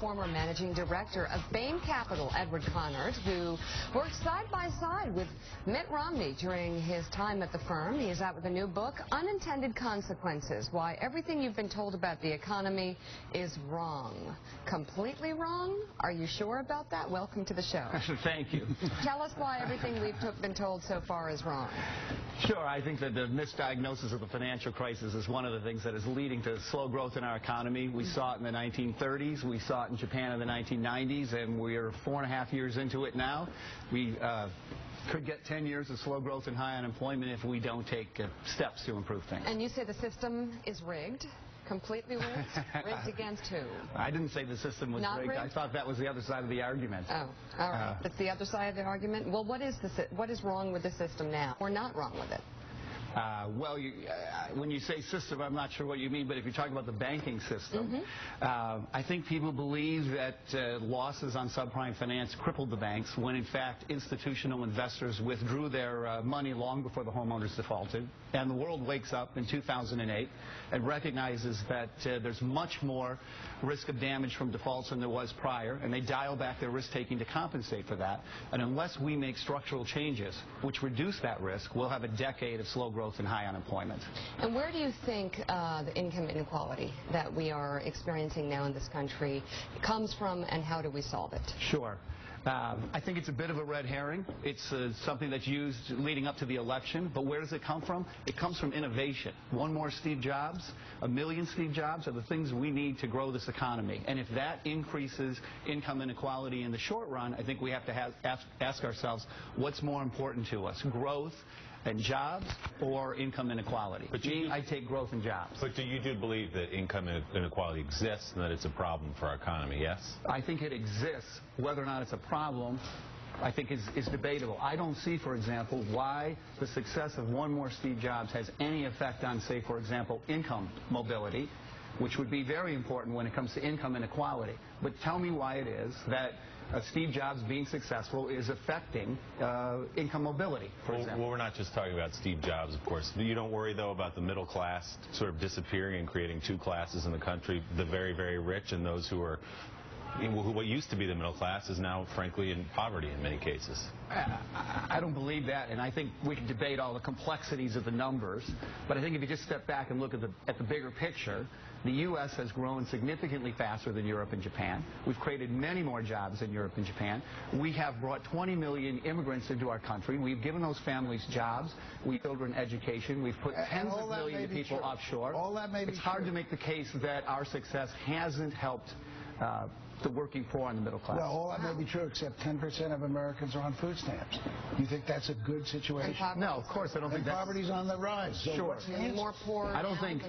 former managing director of Bain Capital, Edward Conard, who worked side by side with Mitt Romney during his time at the firm. He is out with a new book, Unintended Consequences: Why Everything You've Been Told About the Economy is Wrong. Completely wrong? Are you sure about that? Welcome to the show. Thank you. Tell us why everything we've been told so far is wrong. Sure. I think that the misdiagnosis of the financial crisis is one of the things that is leading to slow growth in our economy. We saw it in the 1930s. We saw it in Japan in the 1990s, and we're 4.5 years into it now. We could get 10 years of slow growth and high unemployment if we don't take steps to improve things. And you say the system is rigged? Completely rigged? Rigged against who? I didn't say the system was rigged. I thought that was the other side of the argument. Oh, all right. That's the other side of the argument? Well, what is wrong with the system now? Or not wrong with it? Well, when you say system, I'm not sure what you mean, but if you're talking about the banking system, I think people believe that losses on subprime finance crippled the banks when, in fact, institutional investors withdrew their money long before the homeowners defaulted. And the world wakes up in 2008 and recognizes that there's much more risk of damage from defaults than there was prior, and they dial back their risk-taking to compensate for that. And unless we make structural changes which reduce that risk, we'll have a decade of slow growth and high unemployment. And where do you think the income inequality that we are experiencing now in this country comes from, and how do we solve it? Sure. I think it's a bit of a red herring. It's something that's used leading up to the election. But where does it come from? It comes from innovation. One more Steve Jobs, a million Steve Jobs are the things we need to grow this economy. And if that increases income inequality in the short run, I think we have to ask ourselves, what's more important to us, growth and jobs or income inequality? But I take growth and jobs. But do you believe that income inequality exists and that it's a problem for our economy, yes? I think it exists. Whether or not it's a problem, I think is debatable. I don't see, for example, why the success of one more Steve Jobs has any effect on, say, for example, income mobility, which would be very important when it comes to income inequality. But tell me why it is that Steve Jobs being successful is affecting income mobility, for example. Well, we're not just talking about Steve Jobs, of course. You don't worry, though, about the middle class sort of disappearing and creating two classes in the country, the very, very rich and those who are what used to be the middle class is now, frankly, in poverty in many cases. I don't believe that, and I think we can debate all the complexities of the numbers, but I think if you just step back and look at the bigger picture, the U.S. has grown significantly faster than Europe and Japan. We've created many more jobs in Europe and Japan. We have brought 20 million immigrants into our country. We've given those families jobs. We've children education. We've put tens of millions of people offshore. All that may be It's hard to make the case that our success hasn't helped the working poor and the middle class. Well, all that may be true, except 10% of Americans are on food stamps. You think that's a good situation? No, of course I don't think that's... poverty's on the rise. So sure. What's the answer? More poor. I don't think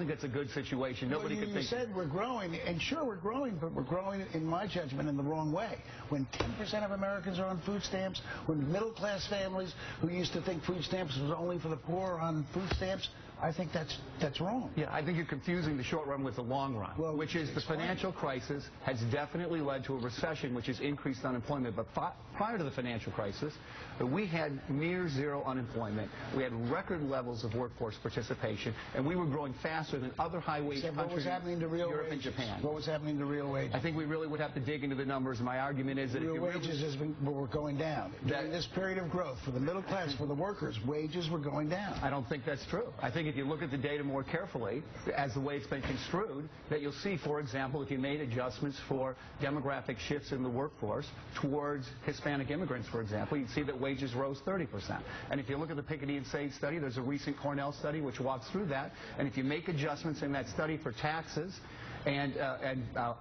that's a good situation. Nobody could think... You said we're growing, and sure we're growing, but we're growing, in my judgment, in the wrong way. When 10% of Americans are on food stamps, when middle-class families who used to think food stamps was only for the poor are on food stamps, I think that's wrong. Yeah, I think you're confusing the short run with the long run, which is the financial crisis has definitely led to a recession, which has increased unemployment. But prior to the financial crisis, we had near zero unemployment. We had record levels of workforce participation, and we were growing faster than other high-wage countries. What was happening to real Europe wages? And Japan. What was happening to real wages? I think we really would have to dig into the numbers. My argument is that real wages were going down. During this period of growth, for the middle class, for the workers, wages were going down. I don't think that's true. I think if you look at the data more carefully, as the way it's been construed, that you'll see, for example, if you made adjustments for demographic shifts in the workforce towards Hispanic immigrants, for example, you'd see that wages rose 30%. And if you look at the Piketty and Sage study, there's a recent Cornell study which walks through that, and if you make adjustments in that study for taxes and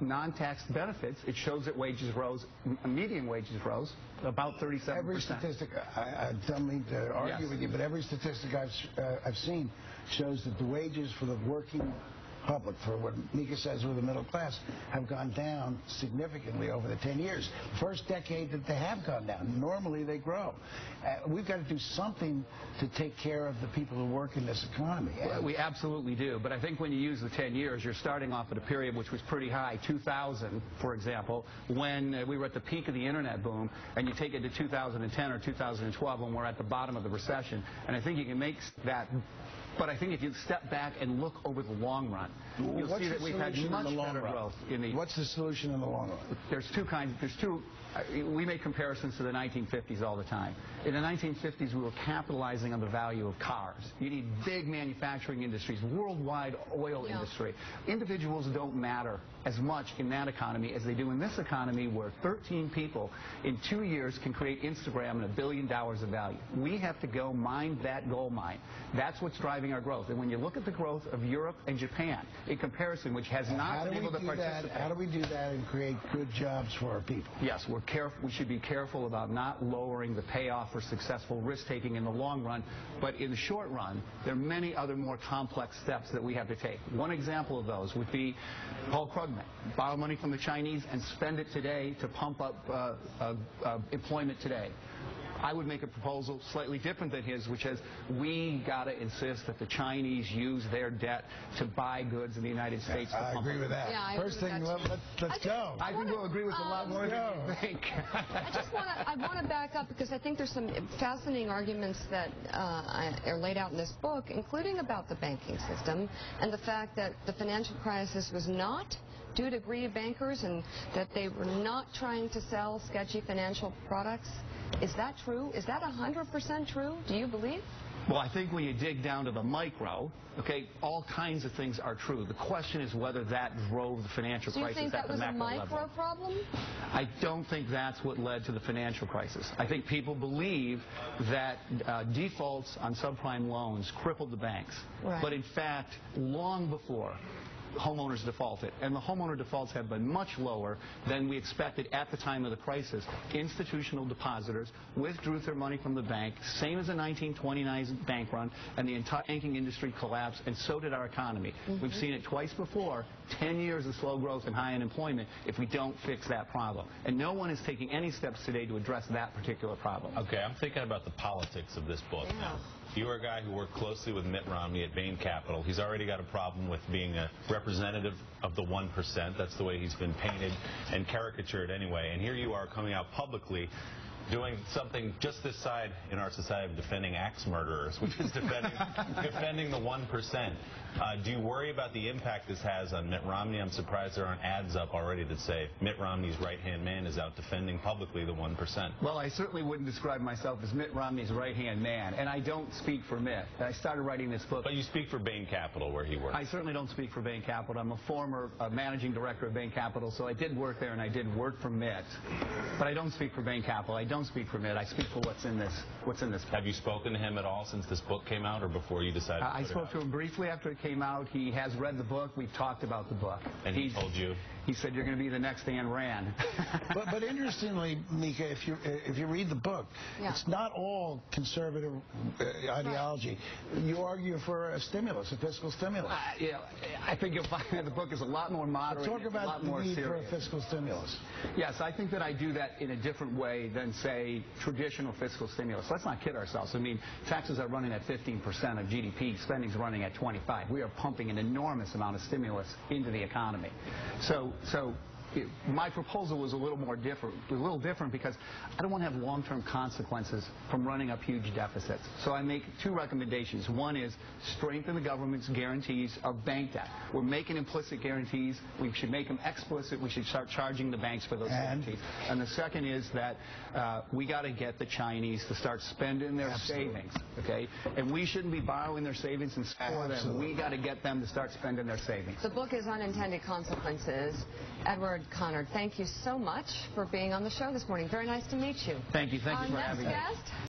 non-taxed benefits, it shows that wages rose, median wages rose about 37%. Every statistic, I don't mean to argue with you, but every statistic I've seen shows that the wages for the working public, for what Mika says were the middle class, have gone down significantly over the 10 years. First decade that they have gone down. Normally they grow. We've got to do something to take care of the people who work in this economy. Well, we absolutely do, but I think when you use the 10 years, you're starting off at a period which was pretty high, 2000, for example, when we were at the peak of the internet boom, and you take it to 2010 or 2012 when we're at the bottom of the recession, and I think you can make that. But I think if you step back and look over the long run, run. You'll see that we've had much better growth in the... What's the solution in the long run? There's two... We make comparisons to the 1950s all the time. In the 1950s, we were capitalizing on the value of cars. You need big manufacturing industries, worldwide oil industry. Individuals don't matter as much in that economy as they do in this economy, where 13 people in 2 years can create Instagram and $1 billion of value. We have to go mine that gold mine. That's what's driving our growth. And when you look at the growth of Europe and Japan, in comparison, which has not been able to participate... How do we do that and create good jobs for our people? Yes, we should be careful about not lowering the payoff for successful risk-taking in the long run, but in the short run, there are many other more complex steps that we have to take. One example of those would be Paul Krugman, borrow money from the Chinese and spend it today to pump up employment today. I would make a proposal slightly different than his, which is we got to insist that the Chinese use their debt to buy goods in the United States. I agree with that. Yeah, First thing, let's go. I think we'll agree with a lot more than you think. I want to back up because I think there's some fascinating arguments that are laid out in this book, including about the banking system and the fact that the financial crisis was not due to greedy bankers and that they were not trying to sell sketchy financial products. Is that true? Is that 100% true? Do you believe? Well, I think when you dig down to the micro, okay, all kinds of things are true. The question is whether that drove the financial crisis at the macro level. Do you think that was a micro problem? I don't think that's what led to the financial crisis. I think people believe that defaults on subprime loans crippled the banks. Right. But in fact, long before, homeowners defaulted, and the homeowner defaults have been much lower than we expected at the time of the crisis. Institutional depositors withdrew their money from the bank, same as the 1929 bank run, and the entire banking industry collapsed, and so did our economy. We've seen it twice before, 10 years of slow growth and high unemployment if we don't fix that problem. And no one is taking any steps today to address that particular problem. Okay, I'm thinking about the politics of this book now. You are a guy who worked closely with Mitt Romney at Bain Capital. He's already got a problem with being a representative of the 1%. That's the way he's been painted and caricatured anyway. And here you are coming out publicly doing something just this side in our society of defending axe murderers, which is defending the 1%. Do you worry about the impact this has on Mitt Romney? I'm surprised there aren't ads up already that say Mitt Romney's right-hand man is out defending publicly the 1%. Well, I certainly wouldn't describe myself as Mitt Romney's right-hand man, and I don't speak for Mitt. I started writing this book. But you speak for Bain Capital, where he worked. I certainly don't speak for Bain Capital. I'm a former managing director of Bain Capital, so I did work there and I did work for Mitt. But I don't speak for Bain Capital. I don't speak for Mitt. I speak for what's in this book. Have you spoken to him at all since this book came out, or before you decided to put it out? I spoke to him briefly after it came out. He has read the book. We've talked about the book. And he told you? He said, you're going to be the next Ayn Rand. but interestingly, Mika, if you read the book, it's not all conservative ideology. You argue for a stimulus, a fiscal stimulus. I think you'll find that the book is a lot more moderate. Talk about the need for a fiscal stimulus. Yes, I think that I do that in a different way than, say, traditional fiscal stimulus. Let's not kid ourselves. I mean, taxes are running at 15% of GDP. Spending's running at 25%. We are pumping an enormous amount of stimulus into the economy. So my proposal was a little different because I don't want to have long-term consequences from running up huge deficits. So I make two recommendations. One is strengthen the government's guarantees of bank debt. We're making implicit guarantees. We should make them explicit. We should start charging the banks for those guarantees. And the second is that we got to get the Chinese to start spending their savings. Okay? And we shouldn't be borrowing their savings and for them. We got to get them to start spending their savings. The book is Unintended Consequences. Edward Conard, thank you so much for being on the show this morning. Very nice to meet you. Thank you. Thank you for having me. Our next guest.